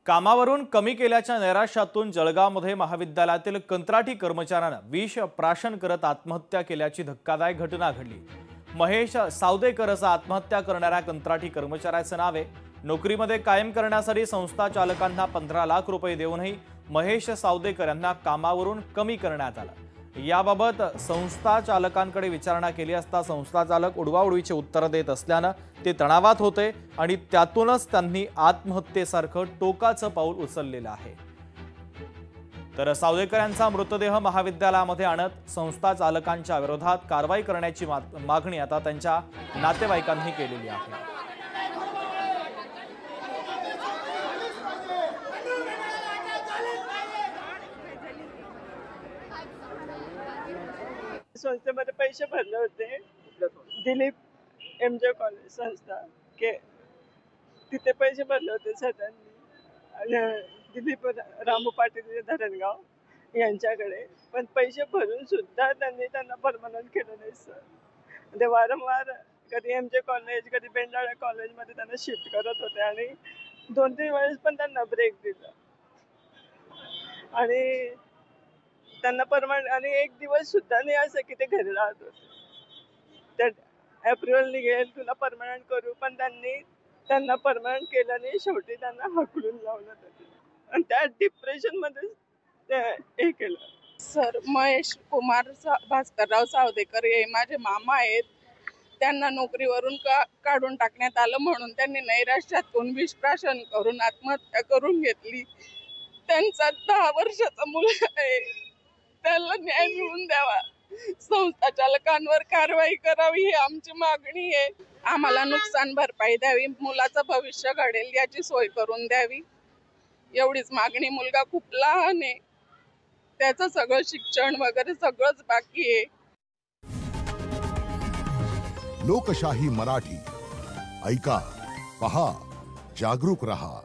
कामावरून कमी केल्याच्या नैराश्यातून जळगावमध्ये महाविद्यालयातील कंत्राटी कर्मचाऱ्यानं विष प्राशन करत आत्महत्या केल्याची धक्कादायक घटना घडली। महेश सावदेकर असा आत्महत्या करणाऱ्या कंत्राटी कर्मचाऱ्याचं नाव आहे। नोकरीमध्ये कायम करण्यासाठी संस्था चालकांना 15 लाख रुपये देऊनही महेश सावदेकर यांना कामावरून कमी करण्यात आलं। याबाबत संस्था चालकांकडे विचारणा केली असता संस्था चालक उडवाउडवीची उत्तरे देत असल्याने ते तणावात होते आणि त्यातूनच त्यांनी आत्महत्येसारखं टोकाचं पाऊल उचललेलं आहे। तर सावदेकर यांचा मृतदेह महाविद्यालयामध्ये आणत संस्था चालकांच्या विरोधात कारवाई करण्याची मागणी आता त्यांच्या नातेवाईकांनी केलेली आहे। संस्थेमध्ये पैसे भरले होते। दिलीप एमजे कॉलेज संस्था के तिथे पैसे भरले होते सरांनी आणि दिलीप रामू पाटील धरणगाव यांच्याकडे, पण पैसे भरून सुद्धा त्यांना परमनंट केलं नाही सर। ते वारंवार कधी एमजे कॉलेज कधी बेंडाळा कॉलेजमध्ये त्यांना शिफ्ट करत होते आणि 2-3 वेळेस पण त्यांना ब्रेक दिला आणि त्यांना परमनंट आणि एक दिवस सुद्धा नाही असं की ते घरी राहत होते। त्या एप्रिल निघेल तुला परमनंट करू, पण त्यांना परमनंट केलं नाही। शेवटी त्यांना हकलून लावलं आणि त्या डिप्रेशन मध्ये ते हे केलं। सर महेश कुमार भास्करराव सावदेकर हे माझे मामा आहेत। त्यांना नोकरीवरून काढून टाकण्यात आलं म्हणून त्यांनी नैराश्यातून विषप्राशन करून आत्महत्या करून घेतली। त्यांचा 10 वर्षाचा मुलगा आहे, त्याला न्याय मिळवून द्यावा, संस्था चालकांवर कारवाई करावी ही आमची मागणी आहे। आम्हाला नुकसान भरपाई द्यावी, मुलाचं भविष्य घडेल याची सोय करून द्यावी, एवढीच मागणी। मुलगा खूप लहान आहे, त्याचं सगळं शिक्षण वगैरे सगळंच बाकी आहे। लोकशाही मराठी ऐका, पहा, जागरूक रहा।